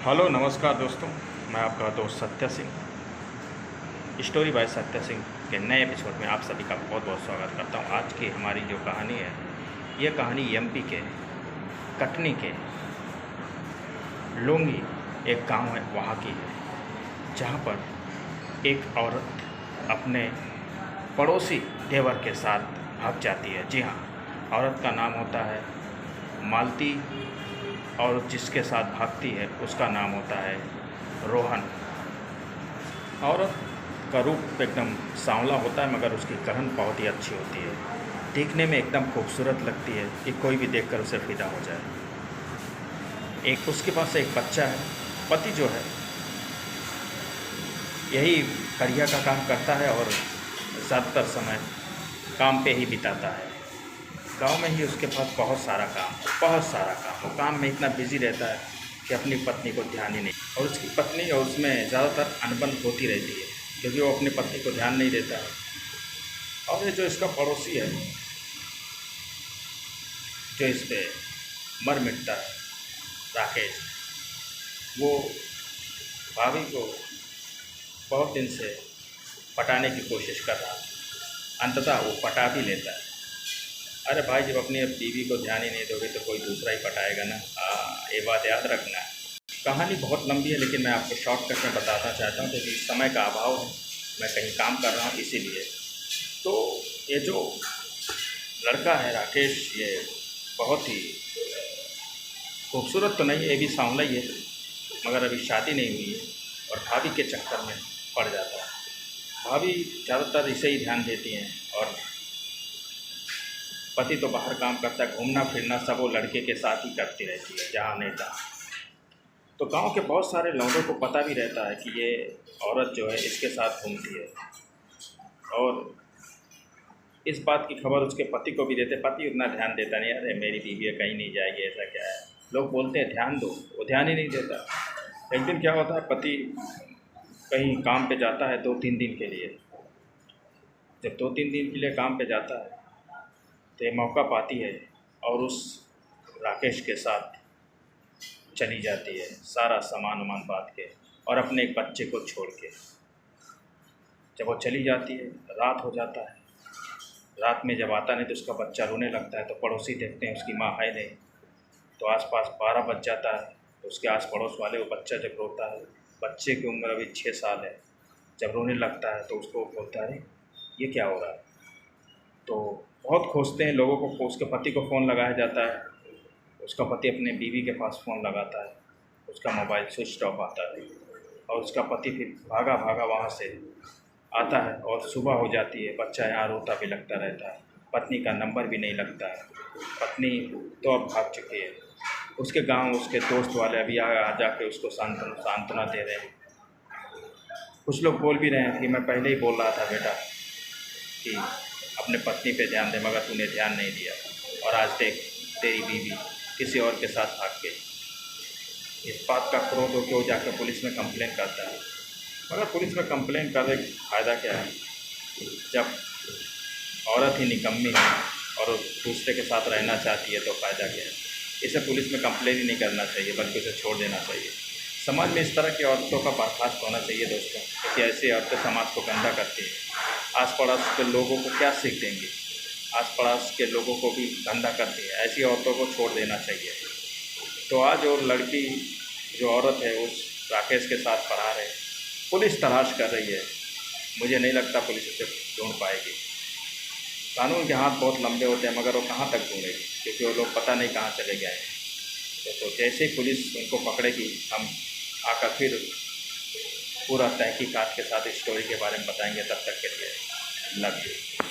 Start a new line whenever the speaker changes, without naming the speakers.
Hello नमस्कार दोस्तों, मैं आपका दोस्त सत्य सिंह स्टोरी बाय सत्य सिंह के नए एपिसोड में आप सभी का बहुत बहुत स्वागत करता हूं। आज की हमारी जो कहानी है, ये कहानी एमपी के कटनी के लोंगी एक गांव है वहाँ की है, जहाँ पर एक औरत अपने पड़ोसी देवर के साथ भाग जाती है। जी हाँ, औरत का नाम होता है मालती और जिसके साथ भागती है उसका नाम होता है रोहन। औरत का रूप एकदम सांवला होता है, मगर उसकी गहन बहुत ही अच्छी होती है। देखने में एकदम खूबसूरत लगती है कि कोई भी देखकर उसे फिदा हो जाए। एक उसके पास एक बच्चा है। पति जो है यही कढ़िया का काम करता है और ज़्यादातर समय काम पे ही बिताता है। गांव में ही उसके पास बहुत सारा काम। वो काम में इतना बिजी रहता है कि अपनी पत्नी को ध्यान ही नहीं, और उसकी पत्नी और उसमें ज़्यादातर अनबन होती रहती है क्योंकि वो अपनी पत्नी को ध्यान नहीं देता है। और ये जो इसका पड़ोसी है, जो इस पे मर मिटता है, राकेश, वो भाभी को बहुत दिन से पटाने की कोशिश कर रहा है। अंततः वो पटा भी लेता है। अरे भाई, जब अपनी बीवी को ध्यान ही नहीं दोगे तो कोई दूसरा ही पटाएगा ना। ये बात याद रखना। कहानी बहुत लंबी है, लेकिन मैं आपको शॉर्टकट में बताना चाहता हूँ क्योंकि समय का अभाव है, मैं कहीं काम कर रहा हूँ इसीलिए। तो ये जो लड़का है राकेश, ये बहुत ही खूबसूरत तो नहीं है, ये भी सांवला ही है, मगर अभी शादी नहीं हुई है और भाभी के चक्कर में पड़ जाता है। भाभी ज़्यादातर इसे ही ध्यान देती हैं और पति तो बाहर काम करता है, घूमना फिरना सब वो लड़के के साथ ही करती रहती है जहाँ नहीं तहाँ। तो गांव के बहुत सारे लोगों को पता भी रहता है कि ये औरत जो है इसके साथ घूमती है, और इस बात की खबर उसके पति को भी देते। पति उतना ध्यान देता नहीं, अरे मेरी बीवी है, कहीं नहीं जाएगी, ऐसा क्या है। लोग बोलते हैं ध्यान दो, वो ध्यान ही नहीं देता। एक दिन क्या होता है, पति कहीं काम पे जाता है 2-3 दिन के लिए। जब 2-3 दिन के लिए काम पे जाता है तो ये मौका पाती है और उस राकेश के साथ चली जाती है, सारा सामान वामान बांध के और अपने एक बच्चे को छोड़ के। जब वो चली जाती है, रात हो जाता है। रात में जब आता नहीं तो उसका बच्चा रोने लगता है, तो पड़ोसी देखते हैं उसकी माँ है नहीं। तो आसपास 12 बज जाता है, तो उसके आस पड़ोस वाले वो बच्चा जब रोता है, बच्चे की उम्र अभी 6 साल है, जब रोने लगता है तो उसको बोलता है ये क्या हो रहा है। तो बहुत खोजते हैं लोगों को, उसके पति को फ़ोन लगाया जाता है। उसका पति अपने बीवी के पास फ़ोन लगाता है, उसका मोबाइल स्विच ऑफ आता है और उसका पति फिर भागा भागा वहाँ से आता है और सुबह हो जाती है। बच्चा यहाँ रोता भी लगता रहता है, पत्नी का नंबर भी नहीं लगता है। पत्नी तो अब भाग चुकी है। उसके गांव उसके दोस्त वाले अभी आ जाके उसको सांत्वना दे रहे हैं। कुछ लोग बोल भी रहे हैं कि मैं पहले ही बोल रहा था बेटा कि अपने पत्नी पे ध्यान दे, मगर तूने ध्यान नहीं दिया और आज देख तेरी बीवी किसी और के साथ भाग गई। इस बात का क्रोध होकर वो जाकर पुलिस में कंप्लेन करता है, मगर पुलिस में कंप्लेन करने का फ़ायदा क्या है जब औरत ही निकम्मी है और दूसरे के साथ रहना चाहती है, तो फ़ायदा क्या है। इसे पुलिस में कंप्लेन ही नहीं करना चाहिए, बल्कि उसे छोड़ देना चाहिए। समाज में इस तरह की औरतों का बर्खास्त होना चाहिए दोस्तों, क्योंकि ऐसी औरतें समाज को गंदा करती हैं। आस पड़ोस के लोगों को क्या सीख देंगी, आस पड़ोस के लोगों को भी गंदा करती है। ऐसी औरतों को छोड़ देना चाहिए। तो आज और लड़की जो औरत है उस राकेश के साथ फरार है, पुलिस तलाश कर रही है। मुझे नहीं लगता पुलिस उसे ढूंढ पाएगी। कानून के हाथ बहुत लंबे होते हैं, मगर वो कहाँ तक ढूंढेगी, क्योंकि वो लोग पता नहीं कहाँ चले गए हैं। तो जैसे ही पुलिस उनको पकड़ेगी, हम आकर फिर पूरा तहकीकात के साथ इस स्टोरी के बारे में बताएंगे। तब तक के लिए लव यू।